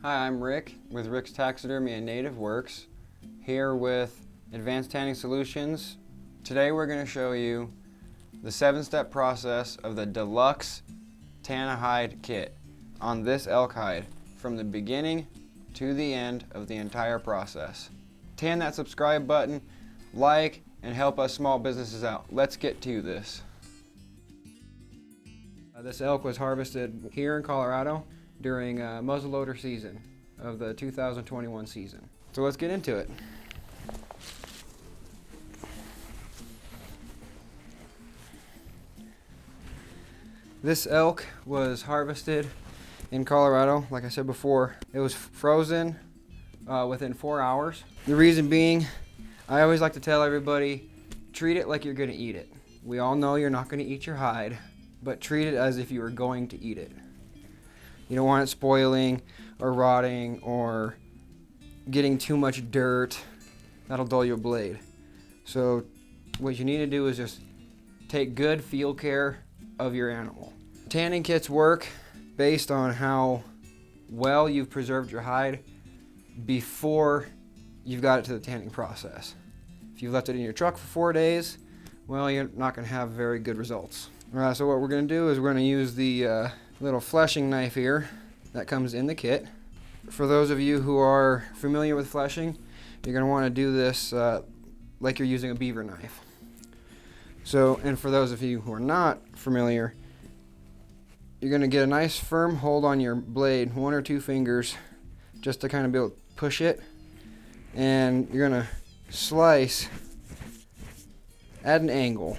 Hi, I'm Rick with Rick's Taxidermy and Native Works, here with Advanced Tanning Solutions. Today we're going to show you the 7-step process of the deluxe Hide kit on this elk hide from the beginning to the end of the entire process. Tan that subscribe button, like, and help us small businesses out. Let's get to this. This elk was harvested here in Colorado during muzzleloader season of the 2021 season. So let's get into it. This elk was harvested in Colorado. Like I said before, it was frozen within 4 hours. The reason being, I always like to tell everybody, treat it like you're gonna eat it. We all know you're not gonna eat your hide, but treat it as if you were going to eat it. You don't want it spoiling or rotting or getting too much dirt. That'll dull your blade. So what you need to do is just take good field care of your animal. Tanning kits work based on how well you've preserved your hide before you've got it to the tanning process. If you've left it in your truck for 4 days, well, you're not going to have very good results. So what we're going to do is we're going to use the little fleshing knife here that comes in the kit. For those of you who are familiar with fleshing, you're going to want to do this like you're using a beaver knife. So, and for those of you who are not familiar, you're going to get a nice firm hold on your blade, 1 or 2 fingers, just to kind of be able to push it, and you're going to slice at an angle.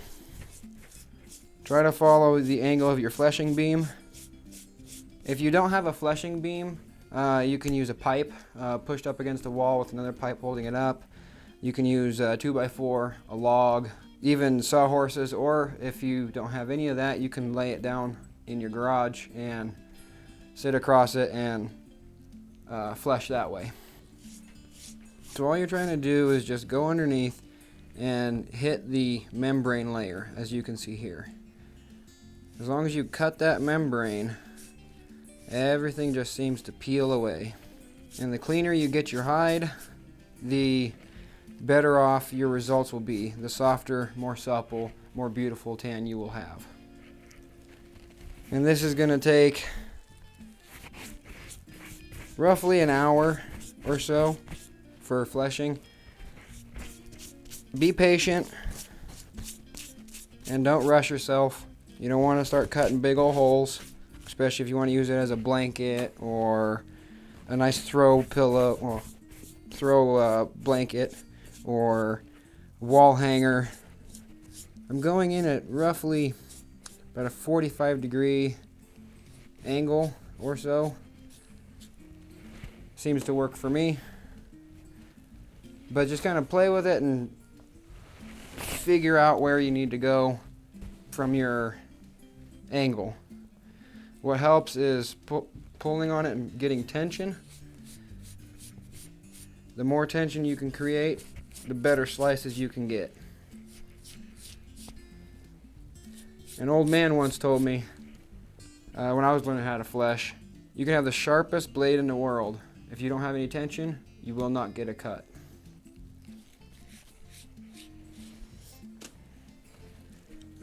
Try to follow the angle of your fleshing beam. If you don't have a fleshing beam, you can use a pipe pushed up against the wall with another pipe holding it up. You can use a 2x4, a log, even sawhorses, or if you don't have any of that, you can lay it down in your garage and sit across it and flesh that way. So all you're trying to do is just go underneath and hit the membrane layer, as you can see here. As long as you cut that membrane, everything just seems to peel away. And the cleaner you get your hide, the better off your results will be. The softer, more supple, more beautiful tan you will have. And this is going to take roughly an hour or so for fleshing. Be patient and don't rush yourself. You don't want to start cutting big old holes, especially if you want to use it as a blanket or a nice throw pillow or throw blanket or wall hanger. I'm going in at roughly about a 45-degree angle or so. Seems to work for me. But just kind of play with it and figure out where you need to go from your angle. What helps is pulling on it and getting tension. The more tension you can create, the better slices you can get. An old man once told me, when I was learning how to flesh, you can have the sharpest blade in the world. If you don't have any tension, you will not get a cut.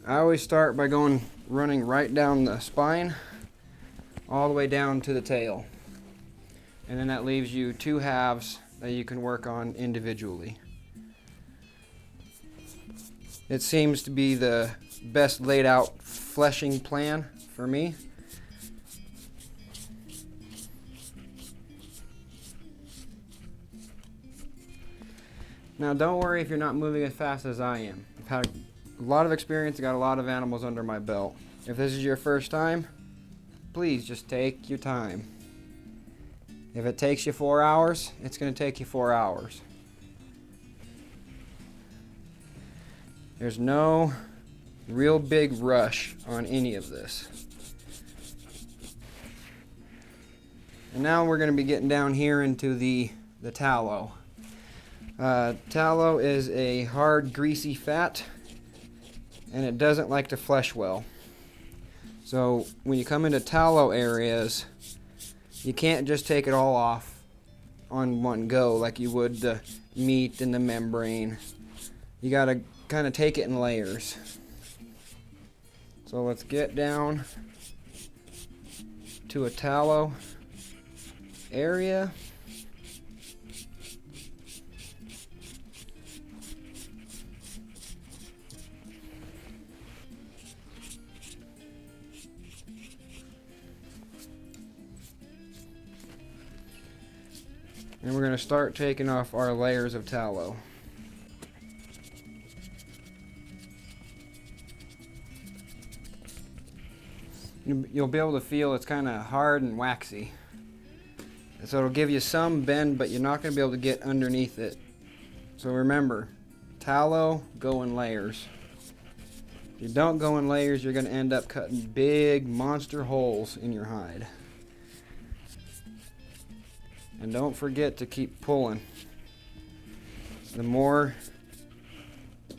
I always start by running right down the spine all the way down to the tail, and then that leaves you 2 halves that you can work on individually. It seems to be the best laid out fleshing plan for me. Now don't worry if you're not moving as fast as I am. I've had a lot of experience, got a lot of animals under my belt. If this is your first time, please just take your time. If it takes you 4 hours, it's going to take you 4 hours. There's no real big rush on any of this. And now we're going to be getting down here into the tallow. Tallow is a hard, greasy fat, and it doesn't like to flesh well. So when you come into tallow areas, You can't just take it all off on one go like you would the meat and the membrane. You gotta kind of take it in layers. So let's get down to a tallow area. And we're going to start taking off our layers of tallow. You'll be able to feel it's kind of hard and waxy. So it'll give you some bend, but you're not going to be able to get underneath it. So remember, tallow, go in layers. If you don't go in layers, you're going to end up cutting big monster holes in your hide. And don't forget to keep pulling. The more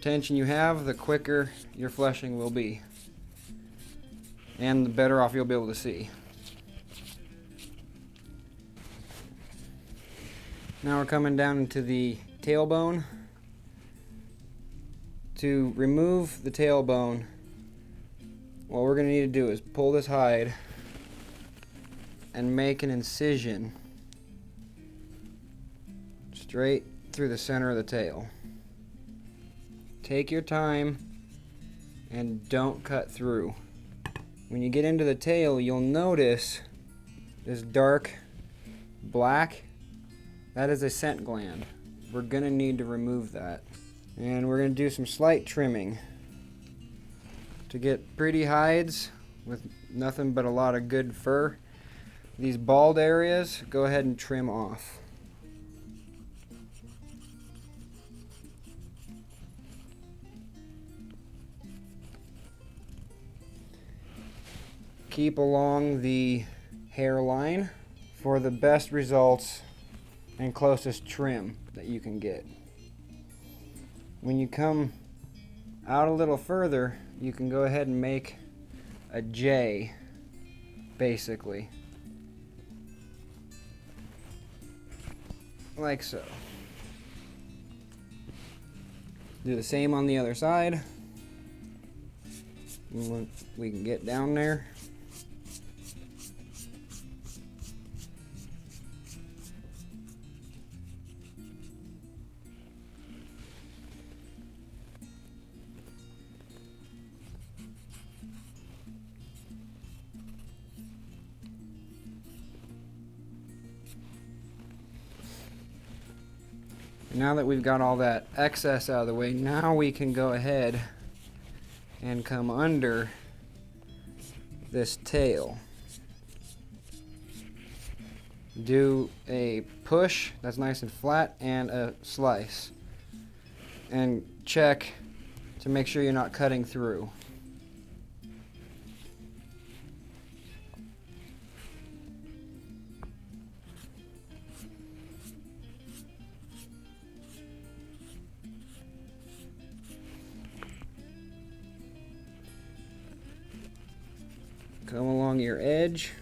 tension you have, the quicker your fleshing will be. And the better off you'll be able to see. Now we're coming down into the tailbone. To remove the tailbone, what we're going to need to do is pull this hide and make an incision straight through the center of the tail. Take your time and don't cut through. When you get into the tail, you'll notice this dark black. That is a scent gland. We're going to need to remove that. And we're going to do some slight trimming to get pretty hides with nothing but a lot of good fur. These bald areas, go ahead and trim off. Keep along the hairline for the best results and closest trim that you can get. When you come out a little further, you can go ahead and make a J, basically. Like so. Do the same on the other side. We can get down there. Now that we've got all that excess out of the way, now we can go ahead and come under this tail. Do a push that's nice and flat and a slice. And check to make sure you're not cutting through. Come along your edge.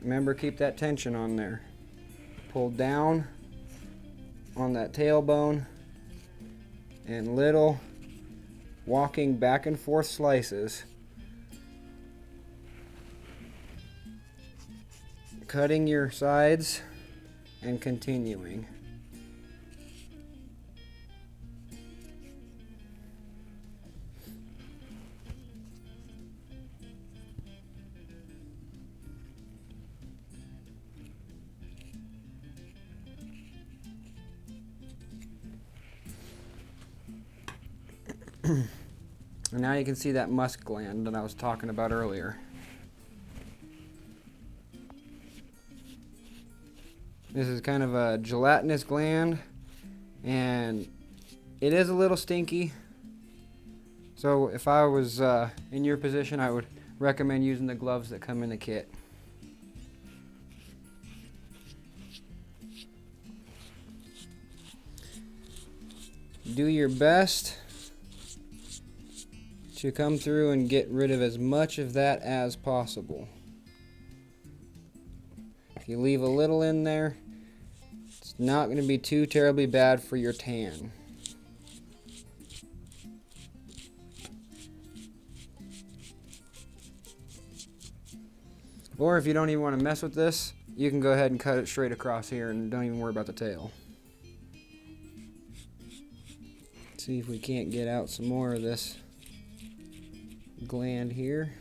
Remember, keep that tension on there. Pull down on that tailbone and little walking back and forth slices. Cutting your sides and continuing. And now you can see that musk gland that I was talking about earlier. This is kind of a gelatinous gland, and it is a little stinky. So if I was in your position, I would recommend using the gloves that come in the kit. do your best to come through and get rid of as much of that as possible. If you leave a little in there, it's not going to be too terribly bad for your tan. Or if you don't even want to mess with this, you can go ahead and cut it straight across here and don't even worry about the tail. See if we can't get out some more of this gland here.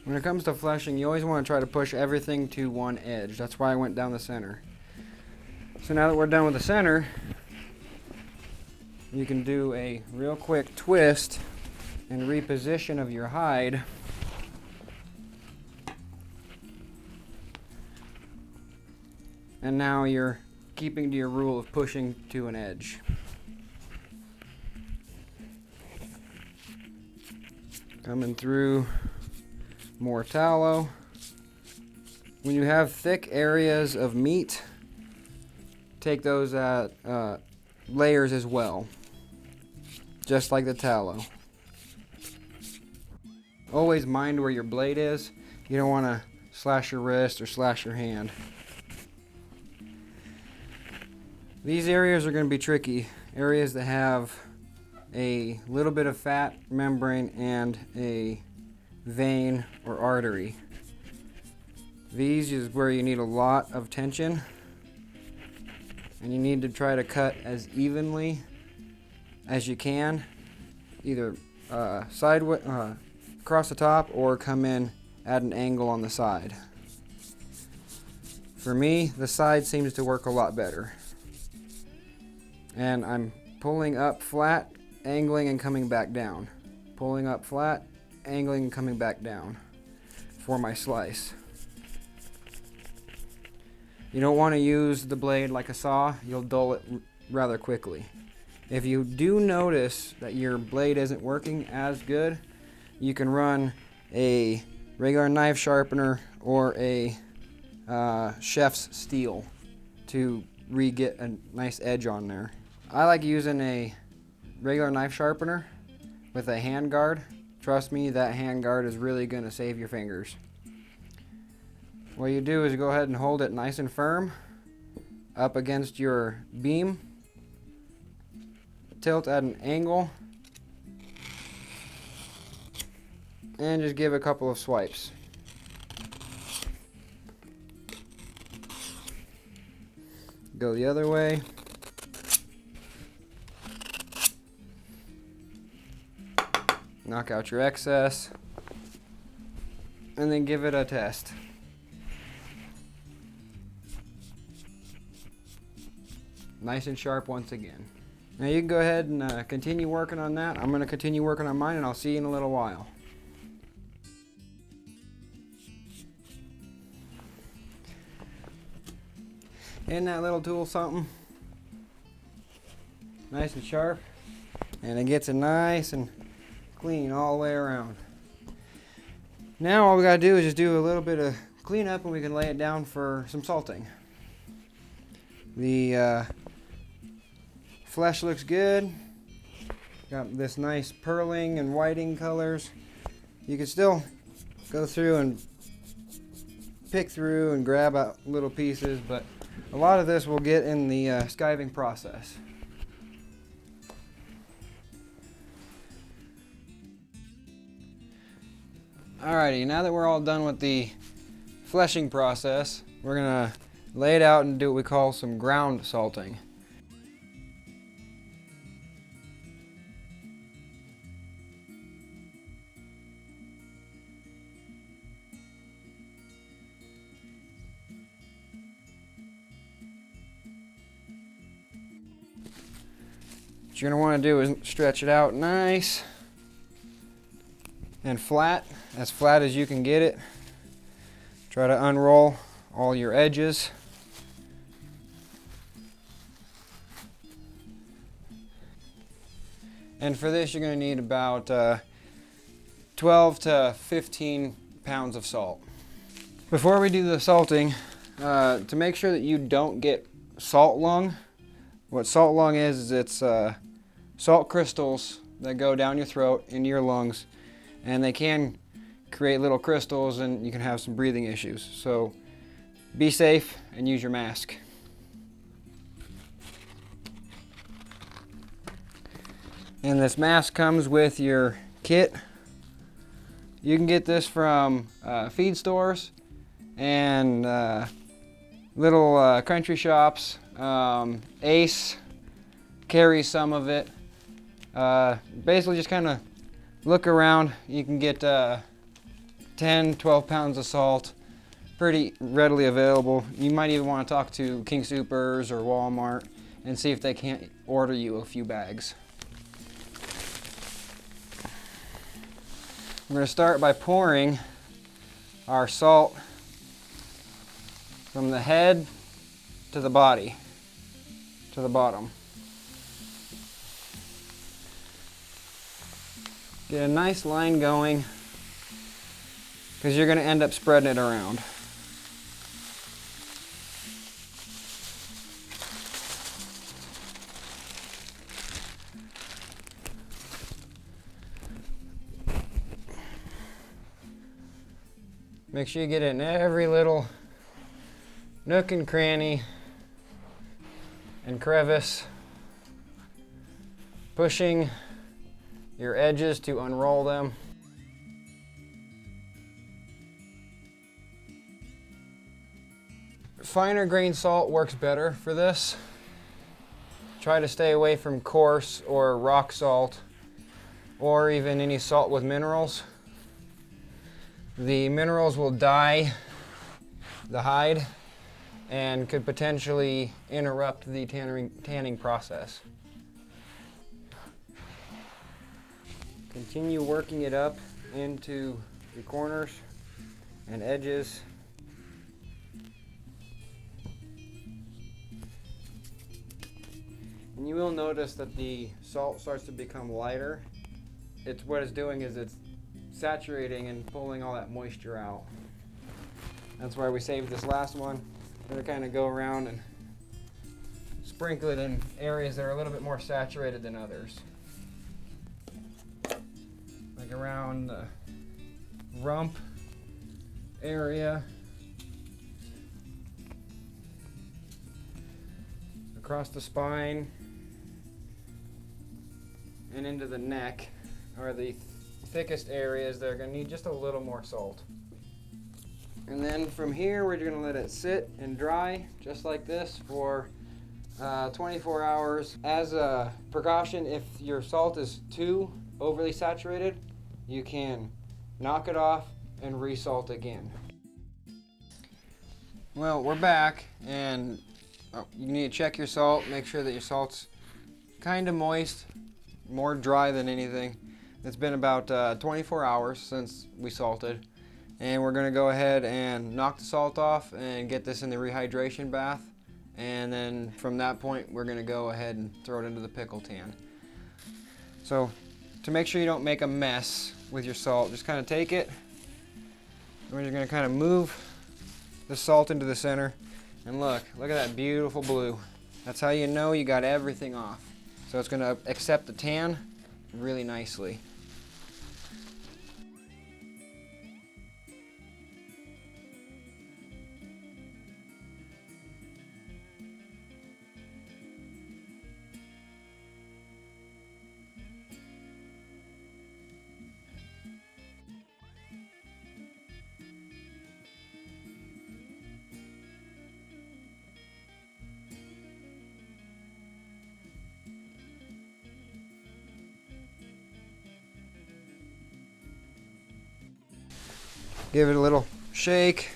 When it comes to fleshing, you always want to try to push everything to one edge. That's why I went down the center. So now that we're done with the center, you can do a real quick twist and reposition of your hide. And now you're keeping to your rule of pushing to an edge. Coming through more tallow. When you have thick areas of meat, take those layers as well, just like the tallow. Always mind where your blade is. You don't want to slash your wrist or slash your hand. These areas are going to be tricky. Areas that have a little bit of fat membrane and a vein or artery. These is where you need a lot of tension, and you need to try to cut as evenly as you can, either sideways, across the top, or come in at an angle on the side. For me, the side seems to work a lot better. And I'm pulling up flat, angling and coming back down. Pulling up flat, angling and coming back down for my slice. You don't want to use the blade like a saw. You'll dull it rather quickly. If you do notice that your blade isn't working as good, you can run a regular knife sharpener or a chef's steel to re-get a nice edge on there. I like using a regular knife sharpener with a hand guard. Trust me, that hand guard is really going to save your fingers. What you do is go ahead and hold it nice and firm up against your beam. Tilt at an angle. And just give a couple of swipes. Go the other way. Knock out your excess. And then give it a test. Nice and sharp once again. Now you can go ahead and continue working on that. I'm going to continue working on mine, and I'll see you in a little while. Isn't that little tool something? Nice and sharp. And it gets it nice and clean all the way around. Now all we gotta do is just do a little bit of cleanup, and we can lay it down for some salting. The flesh looks good. Got this nice pearling and whiting colors. You can still go through and pick through and grab out little pieces, but a lot of this we'll get in the skiving process. Alrighty, now that we're all done with the fleshing process, we're gonna lay it out and do what we call some ground salting. What you're gonna want to do is stretch it out nice and flat as you can get it. Try to unroll all your edges. And for this, you're going to need about 12 to 15 pounds of salt. Before we do the salting, to make sure that you don't get salt lung, what salt lung is it's salt crystals that go down your throat into your lungs, and they can create little crystals and you can have some breathing issues. So be safe and use your mask. And this mask comes with your kit. You can get this from feed stores and little country shops. Ace carries some of it. Basically just kind of look around. You can get 10-12 pounds of salt pretty readily available. You might even want to talk to King Soopers or Walmart and see if they can't order you a few bags. We're going to start by pouring our salt from the head to the body, to the bottom. Get a nice line going because you're going to end up spreading it around. Make sure you get it in every little nook and cranny and crevice, pushing your edges to unroll them. Finer grain salt works better for this. Try to stay away from coarse or rock salt or even any salt with minerals. The minerals will dye the hide and could potentially interrupt the tanning process. Continue working it up into the corners and edges. And you will notice that the salt starts to become lighter. What it's doing is it's saturating and pulling all that moisture out. That's why we saved this last one. We're going to kind of go around and sprinkle it in areas that are a little bit more saturated than others. Like around the rump area, across the spine, and into the neck are the thickest areas that are going to need just a little more salt. And then from here we're going to let it sit and dry just like this for 24 hours. As a precaution, if your salt is too overly saturated, you can knock it off and resalt again. Well, we're back, and you need to check your salt, make sure that your salt's kind of moist, more dry than anything. It's been about 24 hours since we salted, and we're going to go ahead and knock the salt off and get this in the rehydration bath, and then from that point we're going to go ahead and throw it into the pickle tan. So to make sure you don't make a mess with your salt, just kind of take it, and you're going to kind of move the salt into the center, and look at that beautiful blue. That's how you know you got everything off. So it's going to accept the tan really nicely. Give it a little shake,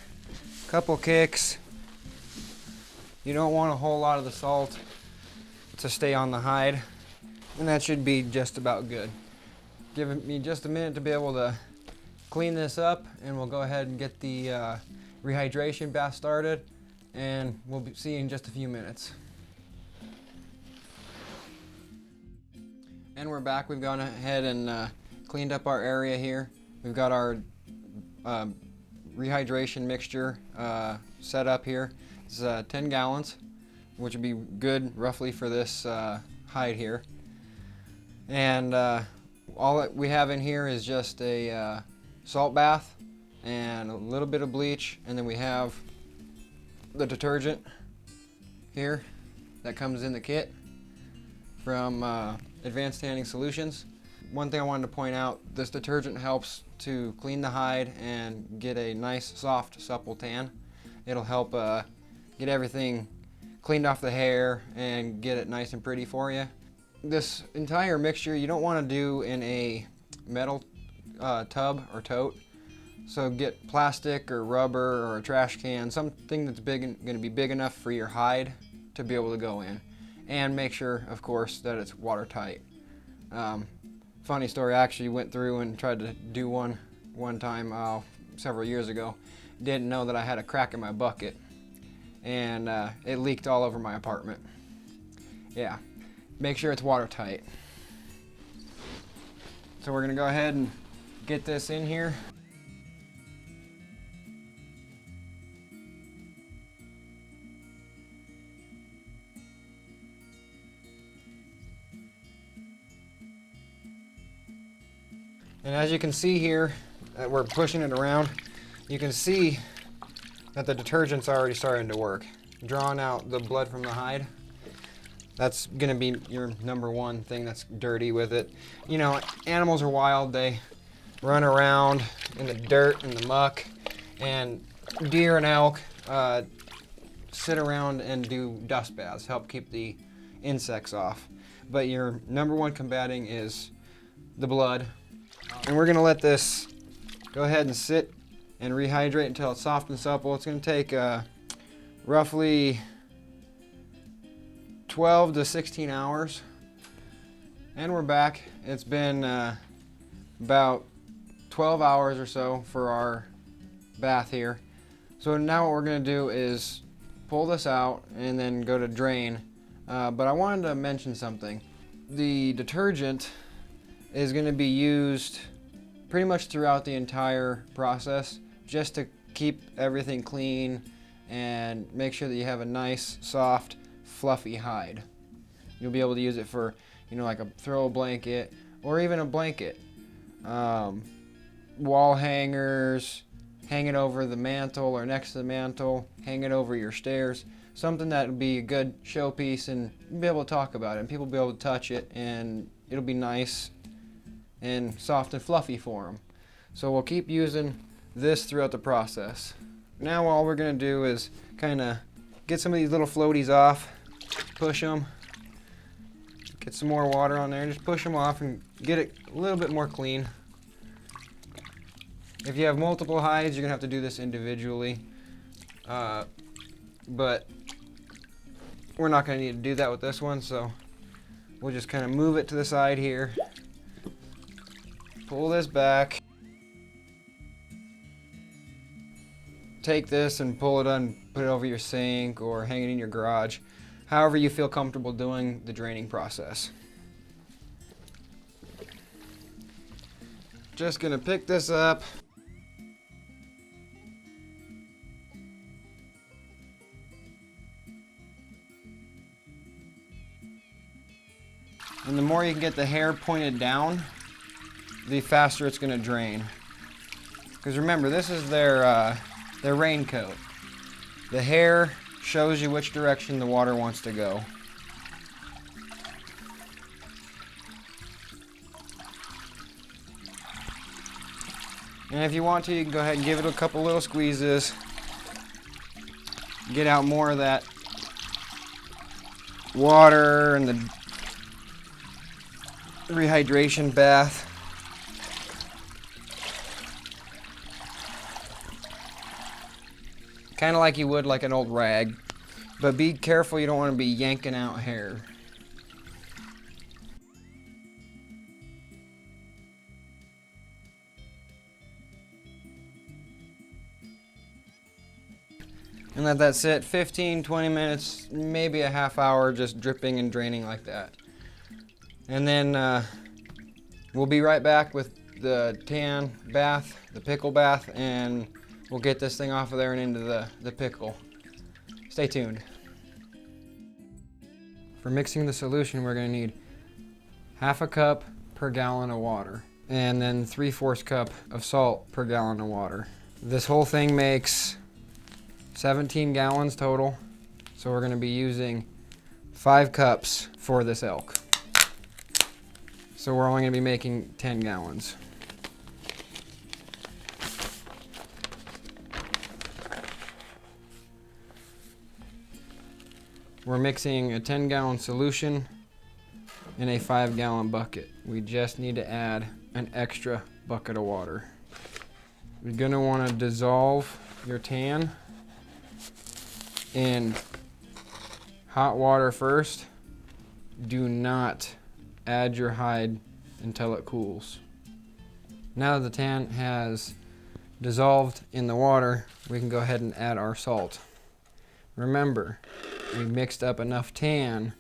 couple kicks. You don't want a whole lot of the salt to stay on the hide, and that should be just about good. Give me just a minute to be able to clean this up, and we'll go ahead and get the rehydration bath started, and we'll see you in just a few minutes. And we're back. We've gone ahead and cleaned up our area here. We've got our rehydration mixture set up here. It's 10 gallons, which would be good roughly for this hide here. And all that we have in here is just a salt bath and a little bit of bleach, and then we have the detergent here that comes in the kit from Advanced Tanning Solutions. One thing I wanted to point out, this detergent helps to clean the hide and get a nice, soft, supple tan. It'll help get everything cleaned off the hair and get it nice and pretty for you. This entire mixture you don't want to do in a metal tub or tote. So get plastic or rubber or a trash can, something that's going to be big enough for your hide to be able to go in. And make sure, of course, that it's watertight. Funny story, I actually went through and tried to do one time several years ago. Didn't know that I had a crack in my bucket, and it leaked all over my apartment. Yeah, make sure it's watertight. So we're gonna go ahead and get this in here. And as you can see here, we're pushing it around. You can see that the detergent's already starting to work, drawing out the blood from the hide. That's gonna be your #1 thing that's dirty with it. You know, animals are wild. They run around in the dirt and the muck, and deer and elk sit around and do dust baths, help keep the insects off. But your #1 combating is the blood. And we're gonna let this go ahead and sit and rehydrate until it's soft and supple. It's gonna take roughly 12 to 16 hours. And we're back. It's been about 12 hours or so for our bath here. So now what we're gonna do is pull this out and then go to drain. But I wanted to mention something. The detergent is going to be used pretty much throughout the entire process, just to keep everything clean and make sure that you have a nice, soft, fluffy hide. You'll be able to use it for, you know, like a throw blanket or even a blanket. Wall hangers, hang it over the mantle or next to the mantle, hang it over your stairs. Something that would be a good showpiece, and you'll be able to talk about it and people will be able to touch it, and it'll be nice and soft and fluffy for them. So we'll keep using this throughout the process. Now all we're gonna do is kind of get some of these little floaties off, push them, get some more water on there, and just push them off and get it a little bit more clean. If you have multiple hides, you're gonna have to do this individually, but we're not gonna need to do that with this one, so we'll just kind of move it to the side here. Pull this back. Take this and pull it on, put it over your sink or hang it in your garage. However you feel comfortable doing the draining process. Just gonna pick this up. And the more you can get the hair pointed down, the faster it's going to drain. Because remember, this is their raincoat. The hair shows you which direction the water wants to go. And if you want to, you can go ahead and give it a couple little squeezes. Get out more of that water and the rehydration bath. Kind of like you would like an old rag, but be careful, you don't want to be yanking out hair. And let that sit 15, 20 minutes, maybe a half hour, just dripping and draining like that. And then we'll be right back with the tan bath, the pickle bath, and we'll get this thing off of there and into the pickle. Stay tuned. For mixing the solution, we're going to need 1/2 cup per gallon of water, and then 3/4 cup of salt per gallon of water. This whole thing makes 17 gallons total, so we're going to be using 5 cups for this elk. So we're only going to be making 10 gallons. We're mixing a 10-gallon solution in a 5-gallon bucket. We just need to add an extra bucket of water. You're going to want to dissolve your tan in hot water first. Do not add your hide until it cools. Now that the tan has dissolved in the water, we can go ahead and add our salt. Remember, we mixed up enough tan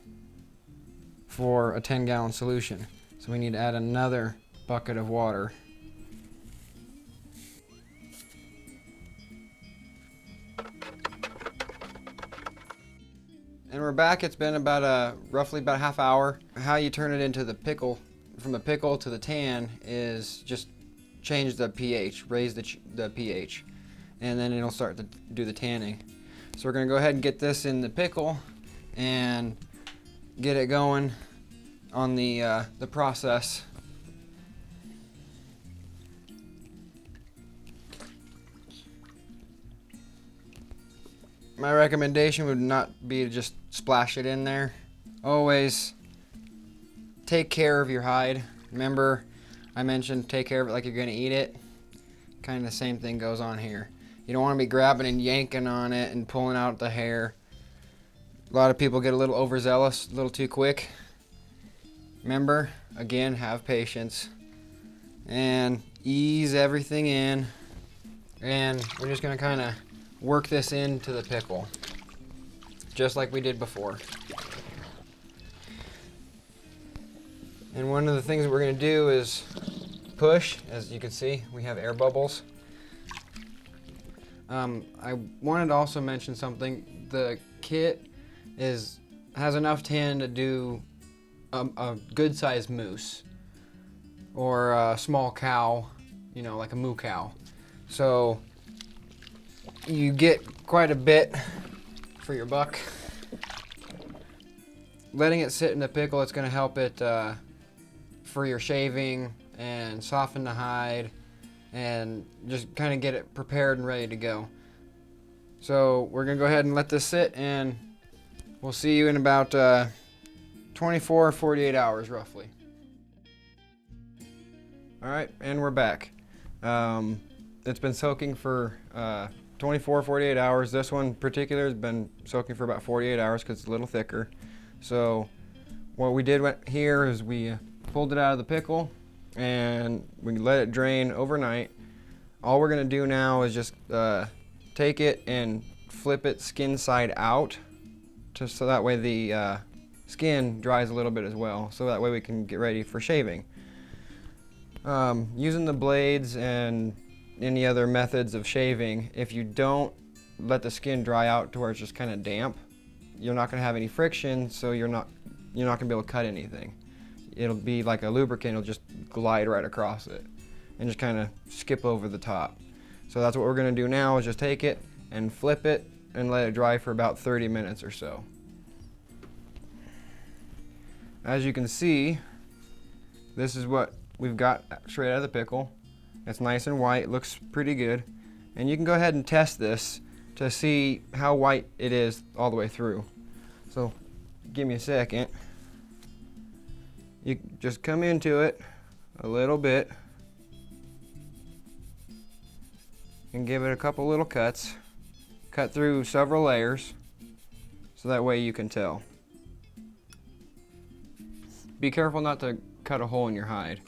for a 10-gallon solution, so we need to add another bucket of water. And we're back. It's been about roughly about a half hour. How you turn it into the pickle, from the pickle to the tan, is just change the pH, raise the pH, and then it'll start to do the tanning. So we're going to go ahead and get this in the pickle and get it going on the process. My recommendation would not be to just splash it in there. Always take care of your hide. Remember, I mentioned take care of it like you're going to eat it. Kind of the same thing goes on here. You don't want to be grabbing and yanking on it and pulling out the hair. A lot of people get a little overzealous, a little too quick. Remember, again, have patience and ease everything in. And we're just going to kind of work this into the pickle, just like we did before. And one of the things that we're going to do is push. As you can see, we have air bubbles. I wanted to also mention something. The kit has enough tan to do a good sized moose or a small cow, you know, like a moo cow. So you get quite a bit for your buck. Letting it sit in the pickle, it's going to help it for your shaving and soften the hide and just kind of get it prepared and ready to go. So we're going to go ahead and let this sit, and we'll see you in about 24 or 48 hours roughly. Alright, and we're back. It's been soaking for 24, 48 hours. This one in particular has been soaking for about 48 hours because it's a little thicker. So what we did here is we pulled it out of the pickle and we let it drain overnight. All we're going to do now is just take it and flip it skin side out, just so that way the skin dries a little bit as well, so that way we can get ready for shaving. Using the blades and any other methods of shaving, if you don't let the skin dry out to where it's just kind of damp, you're not going to have any friction, so you're not going to be able to cut anything. It'll be like a lubricant, it'll just glide right across it and just kind of skip over the top. So that's what we're going to do now, is just take it and flip it and let it dry for about 30 minutes or so. As you can see, this is what we've got straight out of the pickle. It's nice and white, looks pretty good. And you can go ahead and test this to see how white it is all the way through. So give me a second. You just come into it a little bit and give it a couple little cuts. Cut through several layers so that way you can tell. Be careful not to cut a hole in your hide.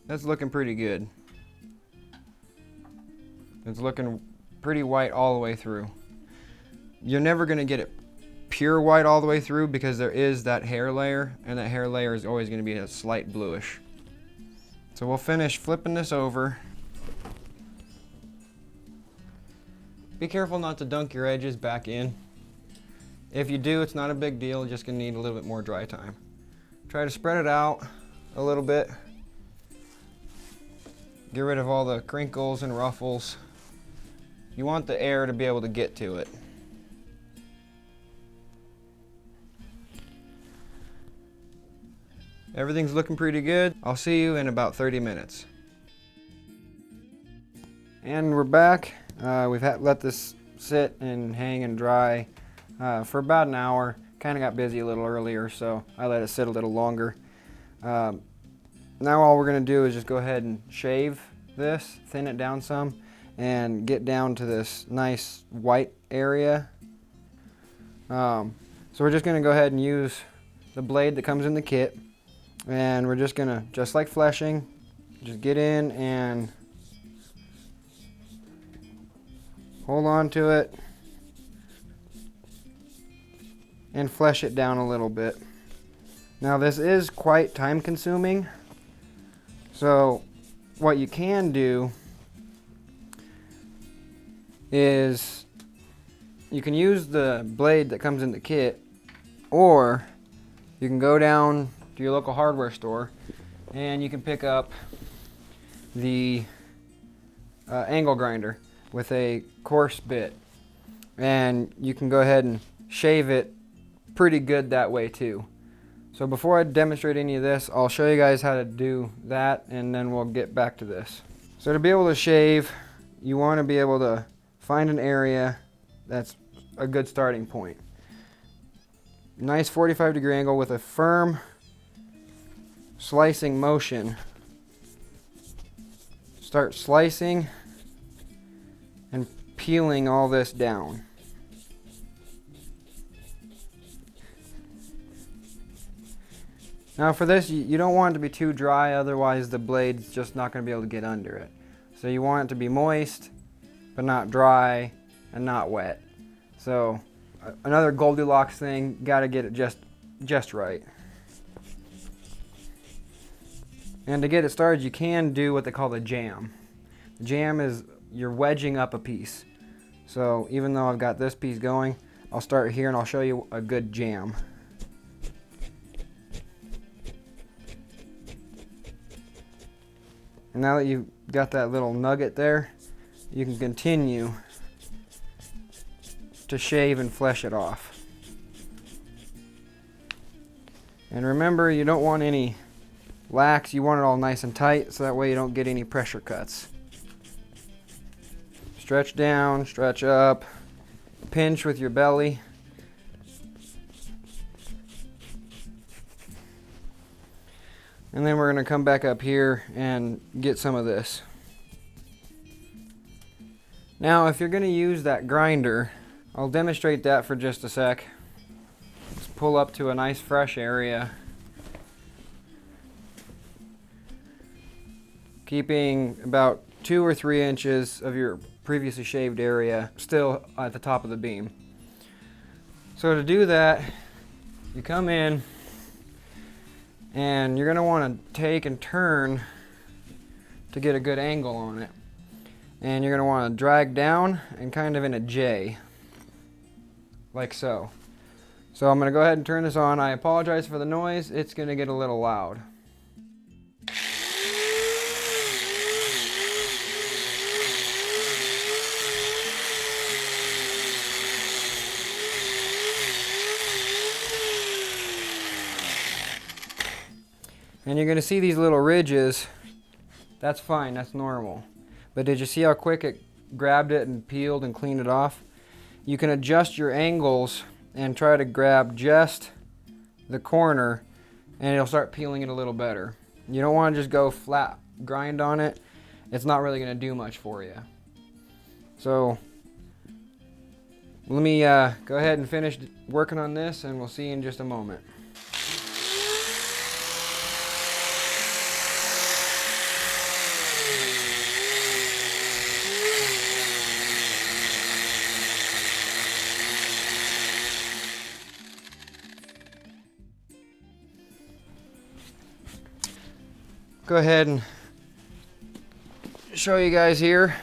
That's looking pretty good. It's looking pretty white all the way through. You're never going to get it pure white all the way through because there is that hair layer, and that hair layer is always going to be a slight bluish. So we'll finish flipping this over. Be careful not to dunk your edges back in. If you do, it's not a big deal, just gonna need a little bit more dry time. Try to spread it out a little bit. Get rid of all the crinkles and ruffles. You want the air to be able to get to it. Everything's looking pretty good. I'll see you in about 30 minutes. And we're back. We've let this sit and hang and dry for about an hour. Kind of got busy a little earlier, so I let it sit a little longer. Now all we're going to do is just go ahead and shave this, thin it down some, and get down to this nice white area. So we're just going to go ahead and use the blade that comes in the kit. And we're just gonna, just like fleshing, just get in and hold on to it and flesh it down a little bit. Now this is quite time consuming, so what you can do is you can use the blade that comes in the kit, or you can go down to your local hardware store and you can pick up the angle grinder with a coarse bit, and you can go ahead and shave it pretty good that way too. So before I demonstrate any of this, I'll show you guys how to do that, and then we'll get back to this. So to be able to shave, you want to be able to find an area that's a good starting point. Nice 45-degree angle with a firm slicing motion. Start slicing and peeling all this down. Now for this, you don't want it to be too dry, otherwise the blade's just not going to be able to get under it. So you want it to be moist, but not dry and not wet. So another Goldilocks thing, got to get it just right. And to get it started, you can do what they call the jam. The jam is you're wedging up a piece. So even though I've got this piece going, I'll start here and I'll show you a good jam. And now that you've got that little nugget there, you can continue to shave and flesh it off. And remember, you don't want any lax, you want it all nice and tight, so that way you don't get any pressure cuts. Stretch down, stretch up, pinch with your belly. And then we're going to come back up here and get some of this. Now if you're going to use that grinder, I'll demonstrate that for just a sec. Just pull up to a nice fresh area, keeping about 2 or 3 inches of your previously shaved area still at the top of the beam. So to do that, you come in and you're going to want to take and turn to get a good angle on it. And you're going to want to drag down and kind of in a J, like so. So I'm going to go ahead and turn this on. I apologize for the noise, it's going to get a little loud. And you're going to see these little ridges. That's fine, that's normal. But did you see how quick it grabbed it and peeled and cleaned it off? You can adjust your angles and try to grab just the corner, and it'll start peeling it a little better. You don't want to just go flat grind on it. It's not really going to do much for you. So let me go ahead and finish working on this, and we'll see you in just a moment. Go ahead and show you guys here.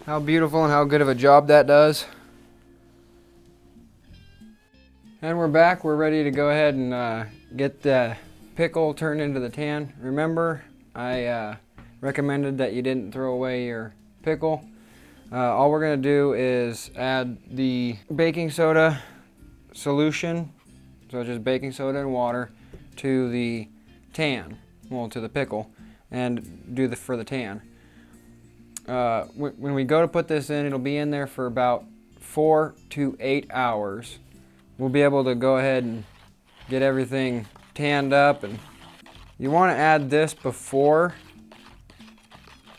how beautiful and how good of a job that does. And we're back. We're ready to go ahead and get the pickle turned into the tan. Remember, I recommended that you didn't throw away your pickle. All we're going to do is add the baking soda solution, so just baking soda and water, to the tan, well, to the pickle, and do for the tan. When we go to put this in, it'll be in there for about 4 to 8 hours. We'll be able to go ahead and get everything tanned up. And you want to add this before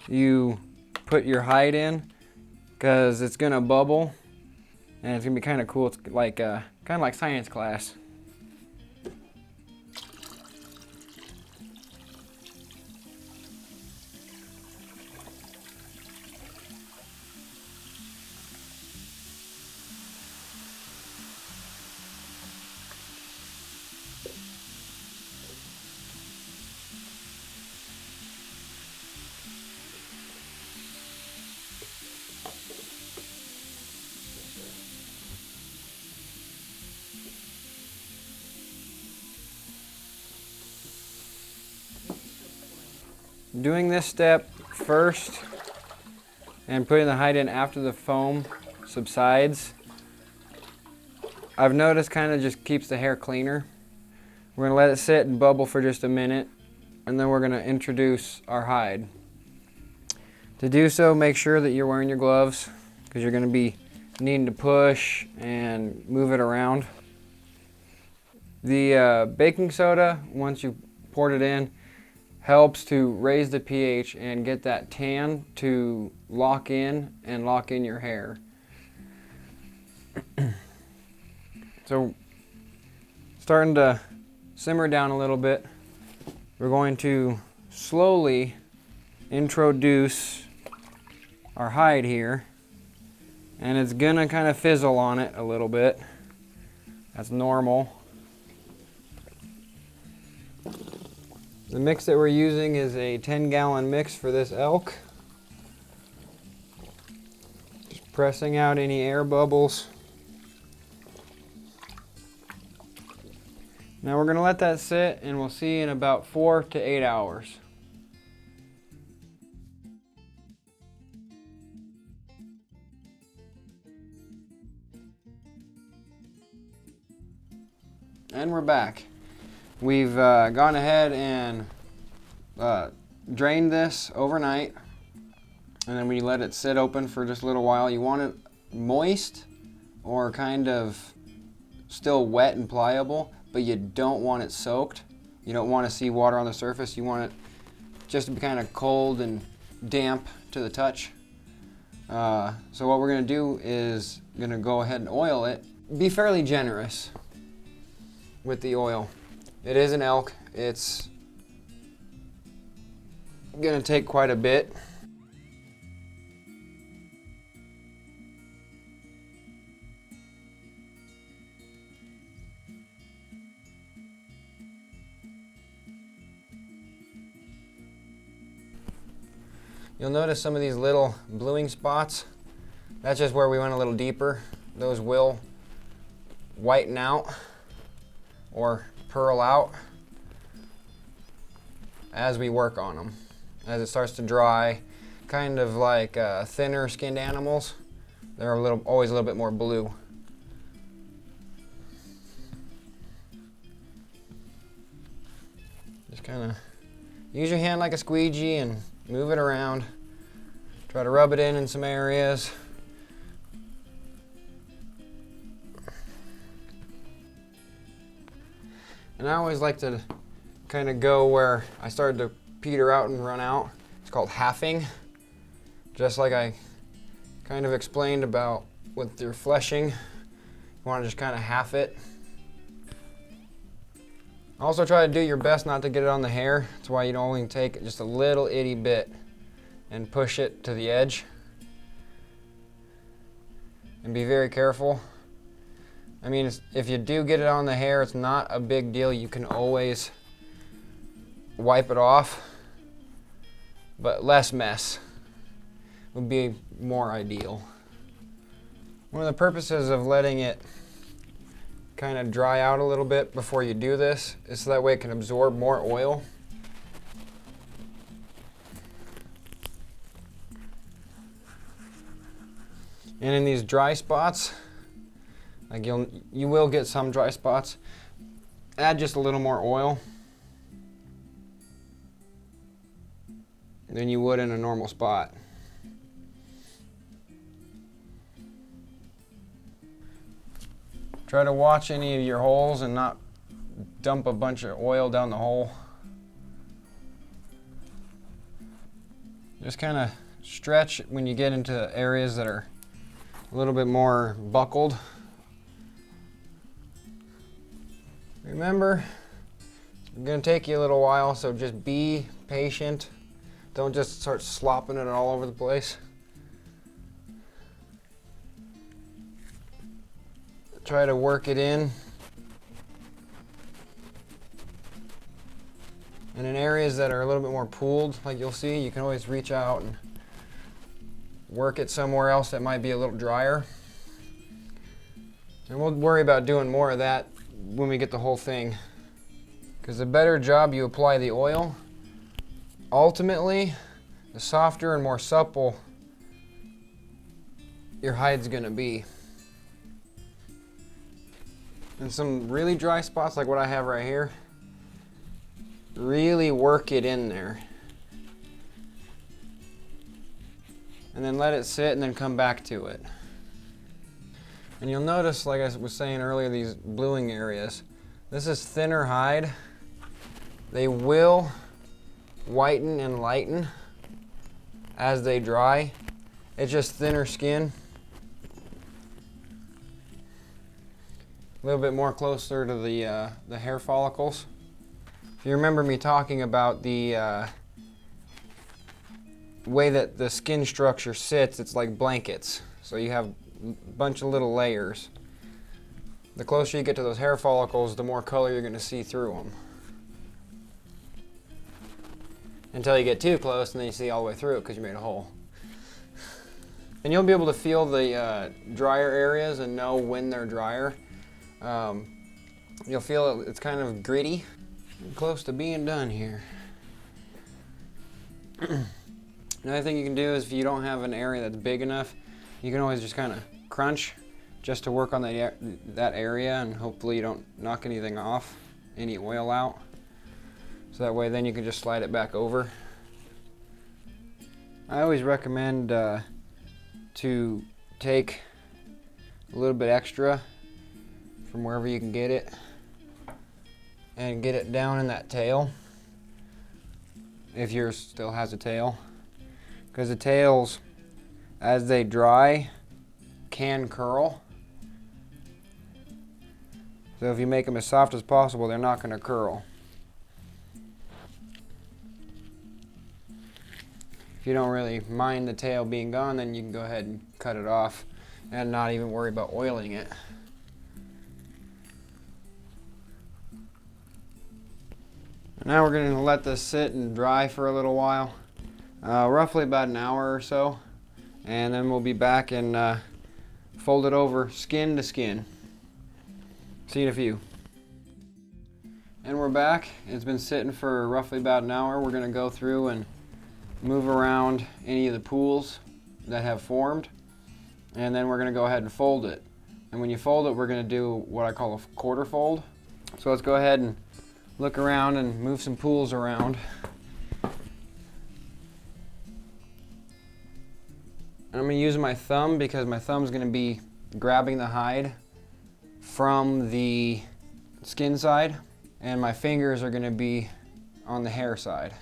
you put your hide in, because it's going to bubble and it's going to be kind of cool. It's like kind of like science class. Doing this step first and putting the hide in after the foam subsides, I've noticed kind of just keeps the hair cleaner. We're going to let it sit and bubble for just a minute, and then we're going to introduce our hide. To do so, make sure that you're wearing your gloves, because you're going to be needing to push and move it around. The baking soda, once you poured it in, helps to raise the pH and get that tan to lock in and lock in your hair. So, starting to simmer down a little bit, we're going to slowly introduce our hide here, and it's gonna kind of fizzle on it a little bit. That's normal. The mix that we're using is a 10-gallon mix for this elk. Just pressing out any air bubbles. Now we're going to let that sit, and we'll see in about 4 to 8 hours. And we're back. We've gone ahead and drained this overnight, and then we let it sit open for just a little while. You want it moist or kind of still wet and pliable, but you don't want it soaked. You don't want to see water on the surface. You want it just to be kind of cold and damp to the touch. So what we're going to do is going to go ahead and oil it. Be fairly generous with the oil. It is an elk. It's gonna take quite a bit. You'll notice some of these little bluing spots. That's just where we went a little deeper. Those will whiten out or pearl out as we work on them. As it starts to dry, kind of like thinner skinned animals, they're always a little bit more blue. Just kind of use your hand like a squeegee and move it around. Try to rub it in some areas. And I always like to kind of go where I started to peter out and run out. It's called halving. Just like I kind of explained about with your fleshing. You want to just kind of half it. Also try to do your best not to get it on the hair. That's why you only take just a little itty bit and push it to the edge. And be very careful. I mean, if you do get it on the hair, it's not a big deal. You can always wipe it off, but less mess. would be more ideal. One of the purposes of letting it kind of dry out a little bit before you do this is so that way it can absorb more oil. And in these dry spots, like you will get some dry spots, add just a little more oil than you would in a normal spot. Try to watch any of your holes and not dump a bunch of oil down the hole. Just kind of stretch when you get into areas that are a little bit more buckled. Remember, it's going to take you a little while, so just be patient. Don't just start slopping it all over the place. Try to work it in. And in areas that are a little bit more pooled, like you'll see, you can always reach out and work it somewhere else that might be a little drier. And we'll worry about doing more of that when we get the whole thing. Because the better job you apply the oil, ultimately, the softer and more supple your hide's gonna be. And some really dry spots like what I have right here, really work it in there. And then let it sit and then come back to it. And you'll notice, like I was saying earlier, these bluing areas. This is thinner hide. They will whiten and lighten as they dry. It's just thinner skin. A little bit more closer to the hair follicles. If you remember me talking about the way that the skin structure sits, it's like blankets. So you have a bunch of little layers. The closer you get to those hair follicles, the more color you're going to see through them. Until you get too close and then you see all the way through it because you made a hole. And you'll be able to feel the drier areas and know when they're drier. You'll feel it's kind of gritty. I'm close to being done here. Another thing you can do is if you don't have an area that's big enough, you can always just kind of crunch just to work on that area, and hopefully you don't knock anything off, any oil out. So that way then you can just slide it back over. I always recommend to take a little bit extra from wherever you can get it and get it down in that tail, if yours still has a tail, because the tails, as they dry, can curl. So if you make them as soft as possible, they're not going to curl. If you don't really mind the tail being gone, then you can go ahead and cut it off and not even worry about oiling it. Now we're going to let this sit and dry for a little while, roughly about an hour or so, and then we'll be back and fold it over skin to skin. See you in a few. And we're back. It's been sitting for roughly about an hour. We're going to go through and move around any of the pools that have formed, and then we're going to go ahead and fold it. And when you fold it, we're going to do what I call a quarter fold. So let's go ahead and look around and move some pools around. I'm going to use my thumb because my thumb is going to be grabbing the hide from the skin side, and my fingers are going to be on the hair side.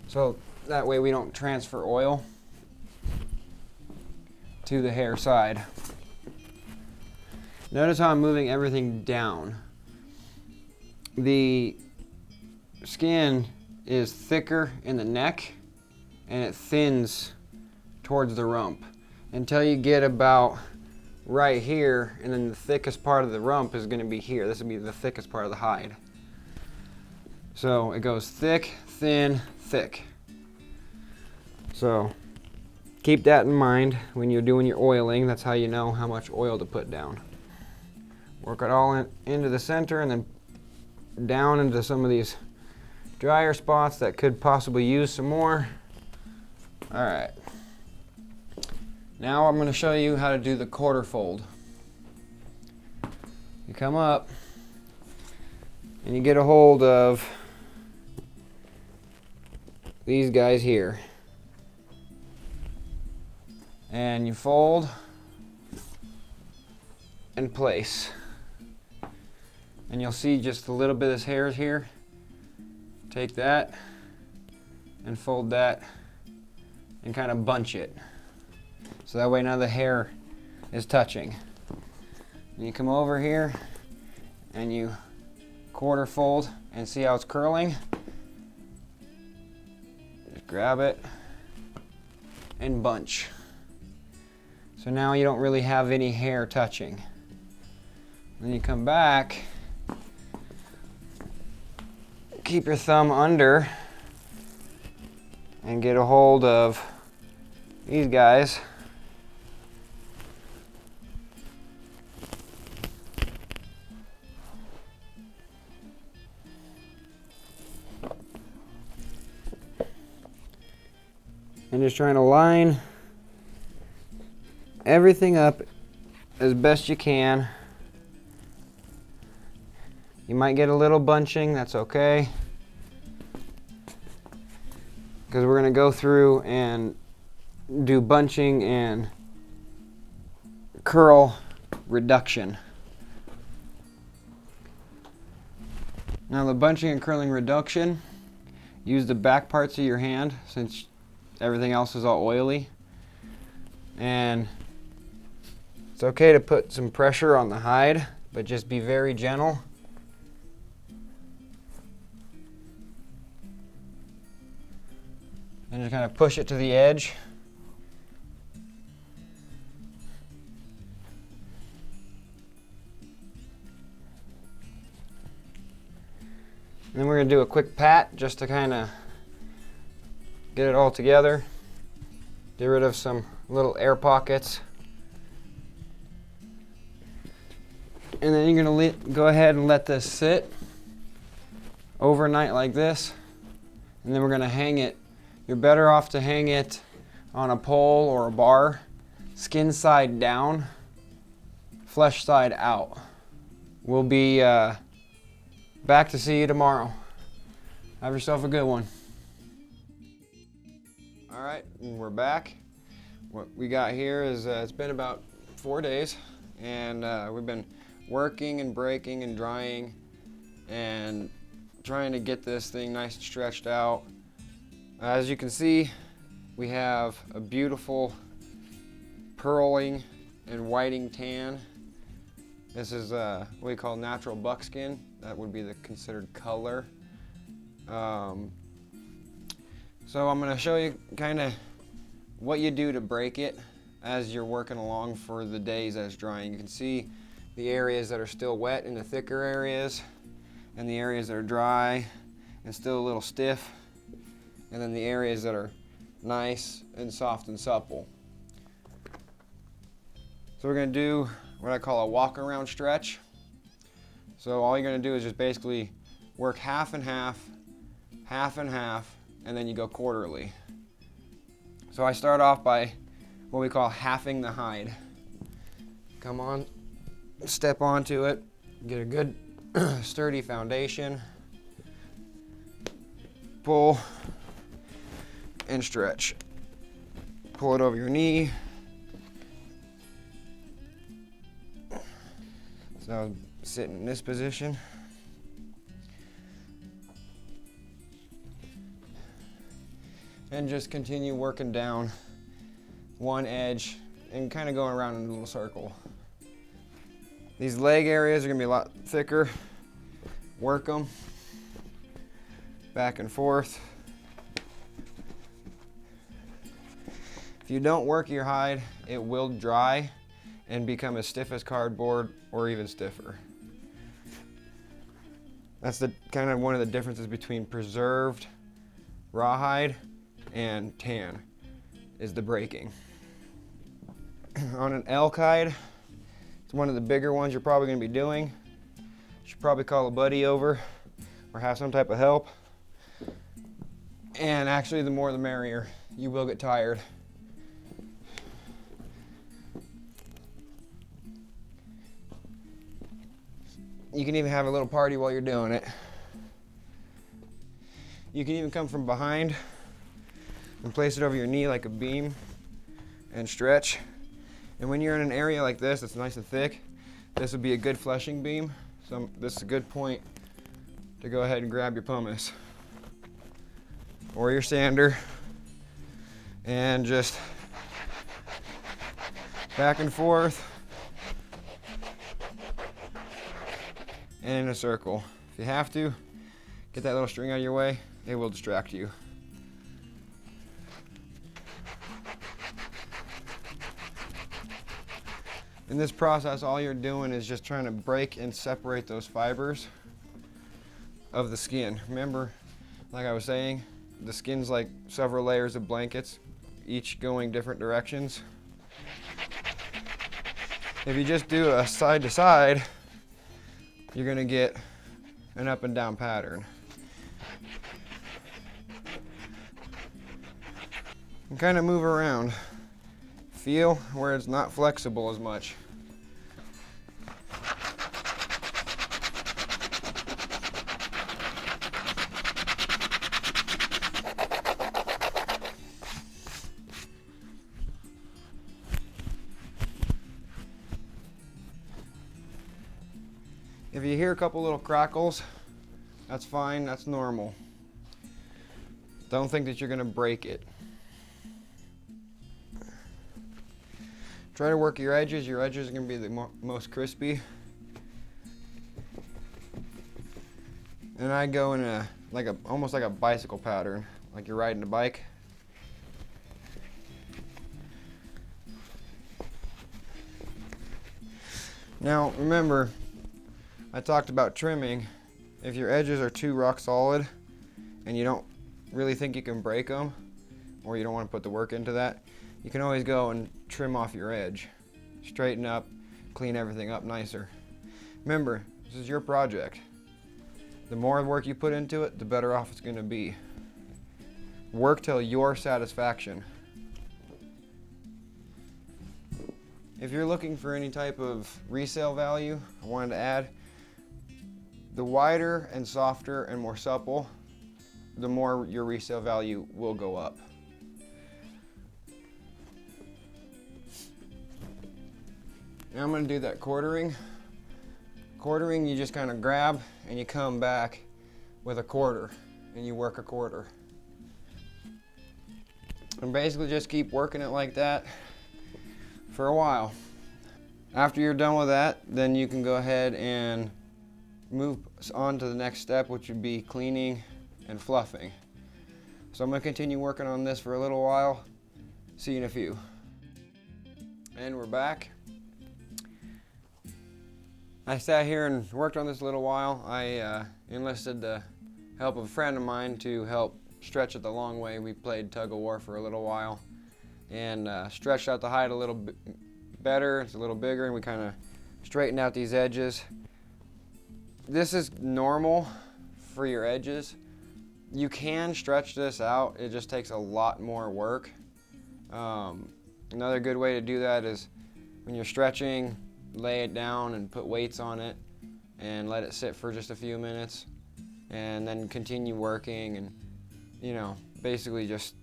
So that way we don't transfer oil to the hair side. Notice how I'm moving everything down. The skin is thicker in the neck and it thins towards the rump until you get about right here, and then the thickest part of the rump is going to be here. This will be the thickest part of the hide. So it goes thick, thin, thick. So Keep that in mind when you're doing your oiling. That's how you know how much oil to put down. Work it all into the center and then down into some of these drier spots that could possibly use some more. All right. Now I'm going to show you how to do the quarter fold. You come up and you get a hold of these guys here. And you fold and place. And you'll see just a little bit of this hair here. Take that and fold that and kind of bunch it. So that way none of the hair is touching. And you come over here and you quarter fold and see how it's curling. Just grab it and bunch. So now you don't really have any hair touching. Then you come back, keep your thumb under and get a hold of these guys. And just trying to line everything up as best you can. You might get a little bunching, that's okay. Because we're going to go through and do bunching and curl reduction. Now the bunching and curling reduction, use the back parts of your hand since everything else is all oily. And it's okay to put some pressure on the hide, but just be very gentle. And just kind of push it to the edge. And then we're going to do a quick pat just to kind of get it all together. Get rid of some little air pockets. And then you're going to go ahead and let this sit overnight like this. And then we're going to hang it. You're better off to hang it on a pole or a bar, skin side down, flesh side out. We'll be back to see you tomorrow. Have yourself a good one. All right, and we're back. What we got here is it's been about 4 days, and we've been working and breaking and drying and trying to get this thing nice and stretched out. As you can see, we have a beautiful pearling and whiting tan. This is what we call natural buckskin. That would be the considered color. So I'm going to show you kind of what you do to break it as you're working along for the days as drying. You can see the areas that are still wet in the thicker areas, and the areas that are dry and still a little stiff, and then the areas that are nice and soft and supple. So we're going to do what I call a walk around stretch. So all you're going to do is just basically work half and half, half and half, and then you go quarterly. So I start off by what we call halving the hide. Come on, step onto it, get a good sturdy foundation, pull and stretch. Pull it over your knee. So sit in this position. And just continue working down one edge and kind of going around in a little circle. These leg areas are going to be a lot thicker. Work them back and forth. If you don't work your hide, it will dry and become as stiff as cardboard or even stiffer. That's the kind of one of the differences between preserved rawhide and tan. is the breaking. On an elk hide, it's one of the bigger ones you're probably going to be doing. You should probably call a buddy over or have some type of help. And actually, the more the merrier. You will get tired. You can even have a little party while you're doing it. You can even come from behind and place it over your knee like a beam and stretch. And when you're in an area like this that's nice and thick, this would be a good fleshing beam. So this is a good point to go ahead and grab your pumice or your sander and just back and forth and in a circle. If you have to, get that little string out of your way, it will distract you. In this process, all you're doing is just trying to break and separate those fibers of the skin. Remember, like I was saying, the skin's like several layers of blankets, each going different directions. If you just do a side to side, you're gonna get an up and down pattern. And kind of move around. Feel where it's not flexible as much. If you hear a couple little crackles, that's fine, that's normal. Don't think that you're gonna break it. Try to work your edges. Your edges are gonna be the most crispy. And I go in almost like a bicycle pattern, like you're riding a bike. Now remember, I talked about trimming. If your edges are too rock solid and you don't really think you can break them, or you don't want to put the work into that, you can always go and trim off your edge. Straighten up, clean everything up nicer. Remember, this is your project. The more work you put into it, the better off it's going to be. Work till your satisfaction. If you're looking for any type of resale value, I wanted to add, the wider and softer and more supple, the more your resale value will go up. Now I'm going to do that quartering. Quartering, you just kind of grab and you come back with a quarter and you work a quarter. And basically just keep working it like that for a while. After you're done with that, then you can go ahead and move on to the next step, which would be cleaning and fluffing. So I'm going to continue working on this for a little while. See you in a few. And we're back. I sat here and worked on this a little while. I enlisted the help of a friend of mine to help stretch it the long way. We played tug of war for a little while and stretched out the hide a little bit better. It's a little bigger, and we kind of straightened out these edges. This is normal for your edges. You can stretch this out. It just takes a lot more work. Another good way to do that is when you're stretching, lay it down and put weights on it and let it sit for just a few minutes and then continue working and, you know, basically just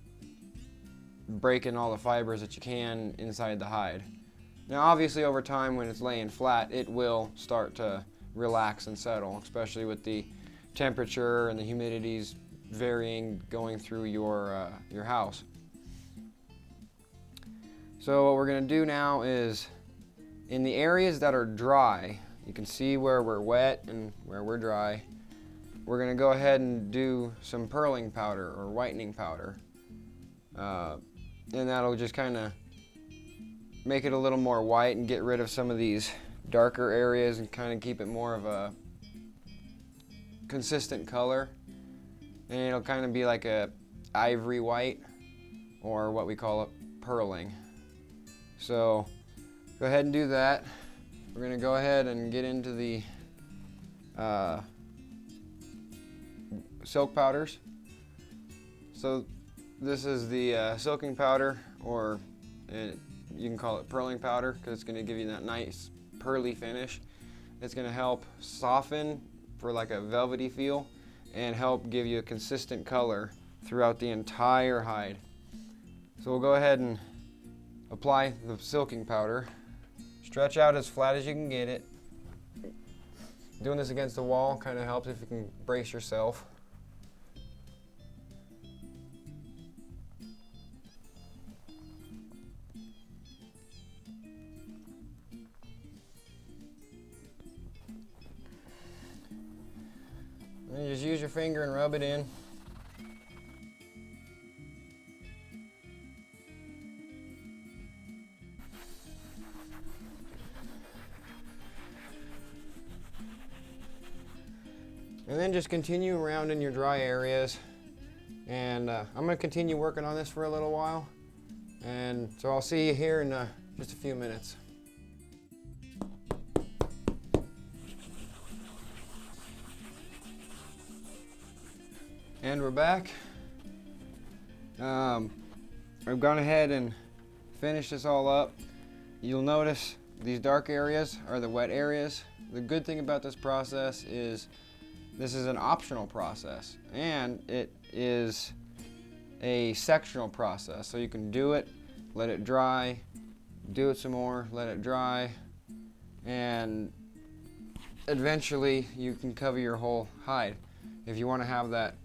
breaking all the fibers that you can inside the hide. Now obviously over time when it's laying flat, it will start to relax and settle, especially with the temperature and the humidities varying going through your house. So what we're going to do now is, in the areas that are dry, you can see where we're wet and where we're dry, we're going to go ahead and do some pearling powder or whitening powder. And that'll just kind of make it a little more white and get rid of some of these darker areas and kind of keep it more of a consistent color. And it'll kind of be like a ivory white, or what we call it purling. So go ahead and do that. We're going to go ahead and get into the silk powders. So this is the silking powder, or you can call it purling powder, because it's going to give you that nice pearly finish. It's going to help soften for like a velvety feel and help give you a consistent color throughout the entire hide. So we'll go ahead and apply the silking powder. Stretch out as flat as you can get it. Doing this against the wall kind of helps if you can brace yourself. And you just use your finger and rub it in. And then just continue around in your dry areas. And I'm going to continue working on this for a little while. And so I'll see you here in just a few minutes. And we're back. I've gone ahead and finished this all up. You'll notice these dark areas are the wet areas. The good thing about this process is this is an optional process, and it is a sectional process. So you can do it, let it dry, do it some more, let it dry, and eventually you can cover your whole hide. If you want to have that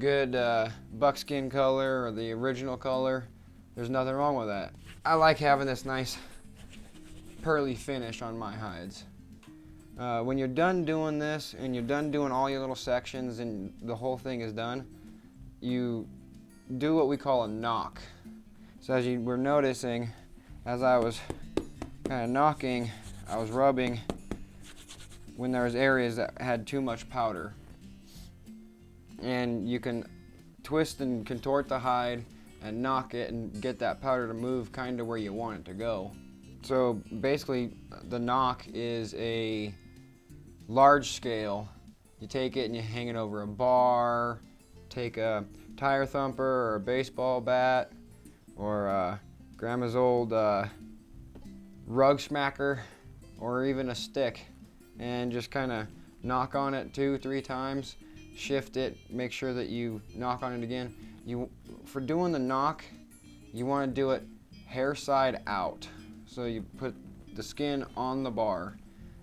good buckskin color or the original color, there's nothing wrong with that. I like having this nice pearly finish on my hides. When you're done doing this and you're done doing all your little sections and the whole thing is done, you do what we call a knock. So as you were noticing, as I was kind of knocking, I was rubbing when there was areas that had too much powder. And you can twist and contort the hide and knock it and get that powder to move kind of where you want it to go. So basically the knock is a large scale. You take it and you hang it over a bar, take a tire thumper or a baseball bat or grandma's old rug smacker or even a stick, and just kind of knock on it 2-3 times, shift it, make sure that you knock on it again. For doing the knock, you want to do it hair side out. So you put the skin on the bar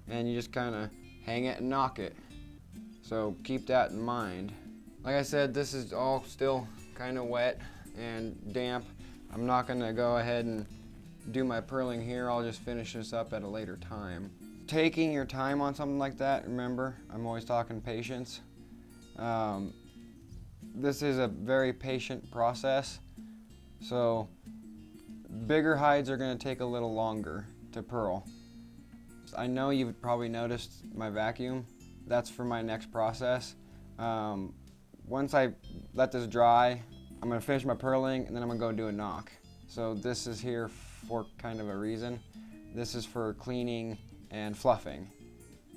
and you just kind of hang it and knock it. So keep that in mind. Like I said, this is all still kind of wet and damp. I'm not going to go ahead and do my purling here. I'll just finish this up at a later time. Taking your time on something like that, remember, I'm always talking patience. This is a very patient process. So bigger hides are going to take a little longer to purl. I know you've probably noticed my vacuum. That's for my next process. Once I let this dry, I'm going to finish my purling and then I'm going to go do a knock. So this is here for kind of a reason. This is for cleaning and fluffing,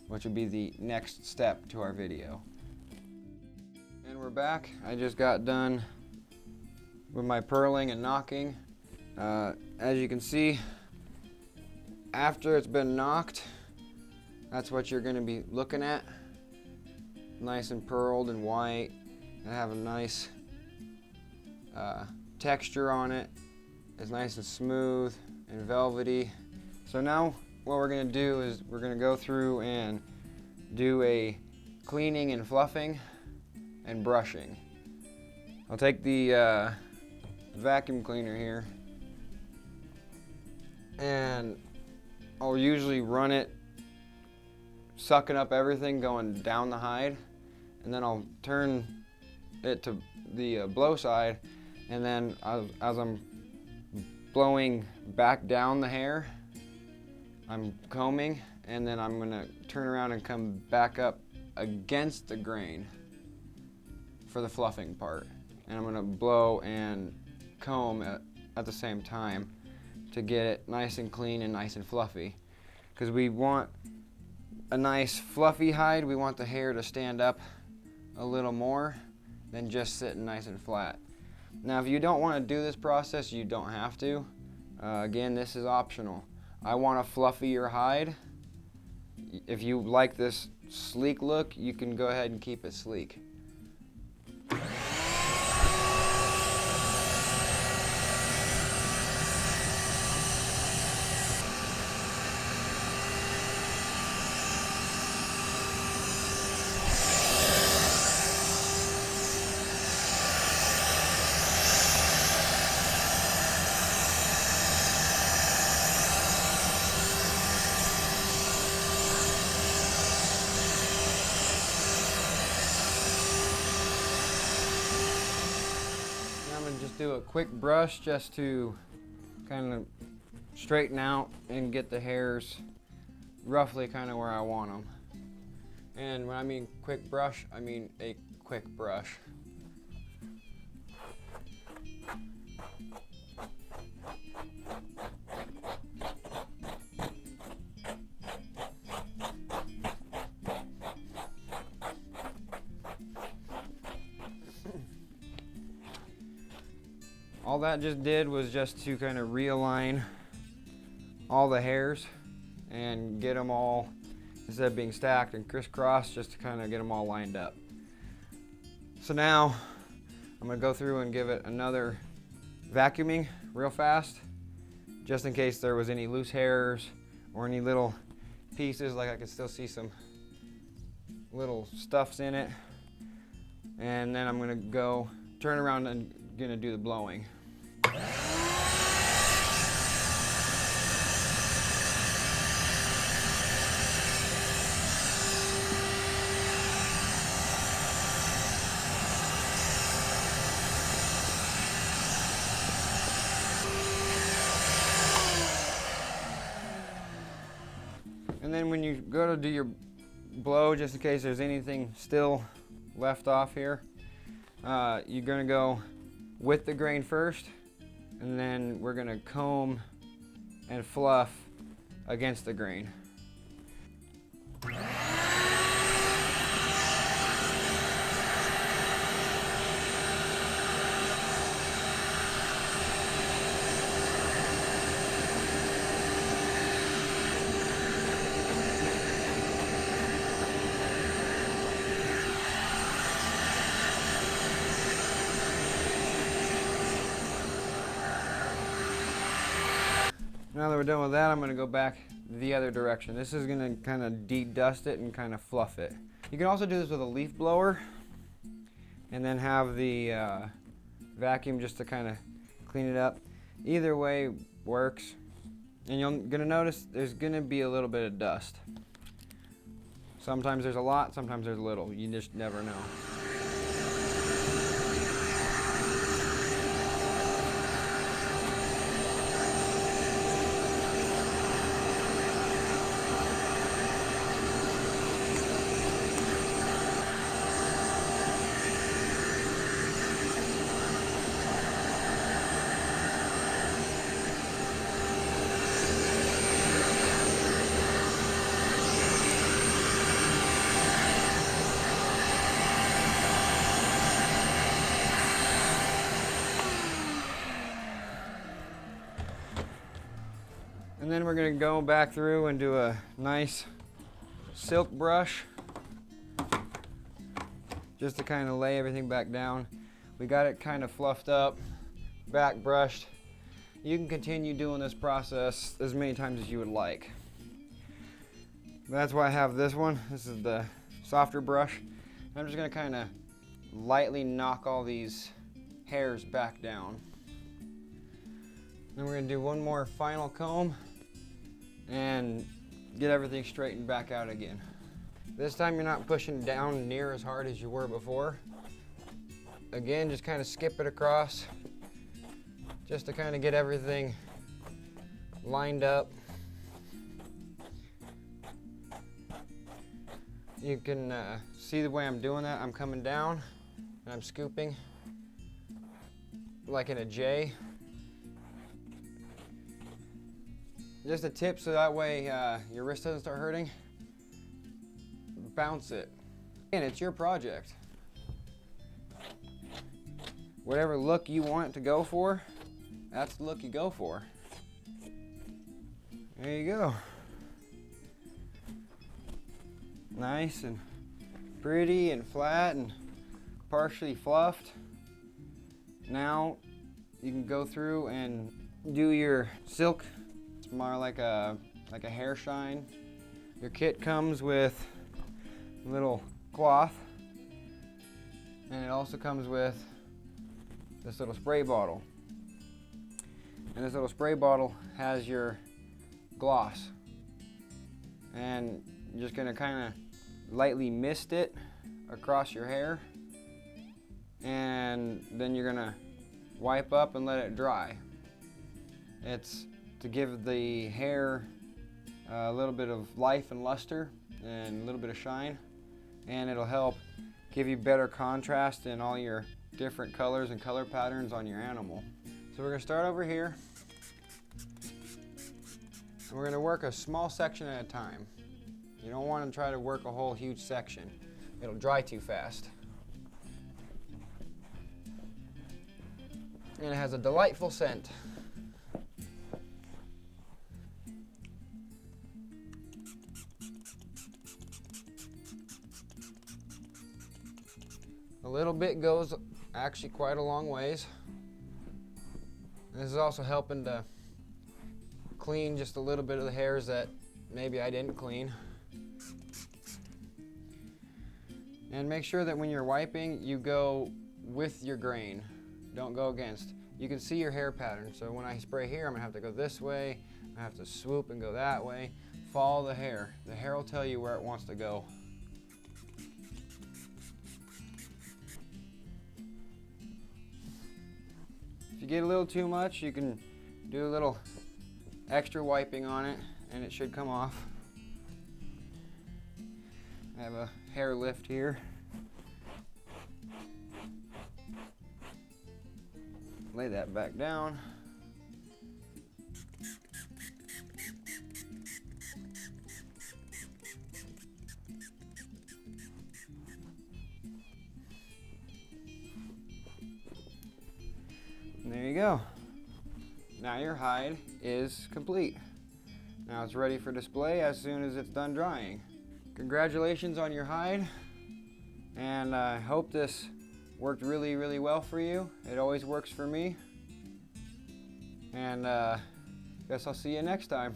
which would be the next step to our video. And we're back. I just got done with my purling and knocking. As you can see, after it's been knocked, that's what you're going to be looking at. Nice and pearled and white, and have a nice texture on it. It's nice and smooth and velvety. So now what we're going to do is we're going to go through and do a cleaning and fluffing and brushing. I'll take the vacuum cleaner here, and I'll usually run it sucking up everything going down the hide, and then I'll turn it to the blow side, and then as I'm blowing back down the hair, I'm combing, and then I'm going to turn around and come back up against the grain for the fluffing part. And I'm going to blow and comb at the same time to get it nice and clean and nice and fluffy. Because we want a nice fluffy hide, we want the hair to stand up a little more than just sitting nice and flat. Now, if you don't want to do this process, you don't have to. Again, this is optional. I want a fluffier hide. If you like this sleek look, you can go ahead and keep it sleek. Just do a quick brush just to kind of straighten out and get the hairs roughly kind of where I want them. And when I mean quick brush, I mean a quick brush. All that just did was just to kind of realign all the hairs and get them all, instead of being stacked and crisscrossed, just to kind of get them all lined up. So now I'm going to go through and give it another vacuuming real fast, just in case there was any loose hairs or any little pieces, like I could still see some little stuffs in it. And then I'm going to go turn around and going to do the blowing. And then when you go to do your blow, just in case there's anything still left off here, you're going to go with the grain first, and then we're going to comb and fluff against the grain. Now that we're done with that, I'm going to go back the other direction. This is going to kind of de-dust it and kind of fluff it. You can also do this with a leaf blower and then have the vacuum just to kind of clean it up. Either way works. And you're going to notice there's going to be a little bit of dust. Sometimes there's a lot, sometimes there's a little. You just never know. And then we're going to go back through and do a nice silk brush just to kind of lay everything back down. We got it kind of fluffed up, back brushed. You can continue doing this process as many times as you would like. That's why I have this one. This is the softer brush. I'm just going to kind of lightly knock all these hairs back down. Then we're going to do one more final comb and get everything straightened back out again. This time you're not pushing down near as hard as you were before. Again, just kind of skip it across just to kind of get everything lined up. You can see the way I'm doing that. I'm coming down and I'm scooping like in a J. Just a tip so that way your wrist doesn't start hurting. Bounce it. And it's your project. Whatever look you want it to go for, that's the look you go for. There you go. Nice and pretty and flat and partially fluffed. Now you can go through and do your silk. It's more like a hair shine. Your kit comes with a little cloth, and it also comes with this little spray bottle. And this little spray bottle has your gloss. And you're just gonna kind of lightly mist it across your hair, and then you're gonna wipe up and let it dry. It's to give the hair a little bit of life and luster and a little bit of shine, and it'll help give you better contrast in all your different colors and color patterns on your animal. So we're gonna start over here, and we're gonna work a small section at a time. You don't want to try to work a whole huge section. It'll dry too fast. And it has a delightful scent. A little bit goes actually quite a long ways. This is also helping to clean just a little bit of the hairs that maybe I didn't clean. And make sure that when you're wiping, you go with your grain. Don't go against. You can see your hair pattern. So when I spray here, I'm gonna have to go this way. I have to swoop and go that way. Follow the hair. The hair will tell you where it wants to go. If you get a little too much, you can do a little extra wiping on it and it should come off. I have a hair lift here. Lay that back down. And there you go. Now your hide is complete. Now it's ready for display as soon as it's done drying. Congratulations on your hide, and I hope this worked really, really well for you. It always works for me, and guess I'll see you next time.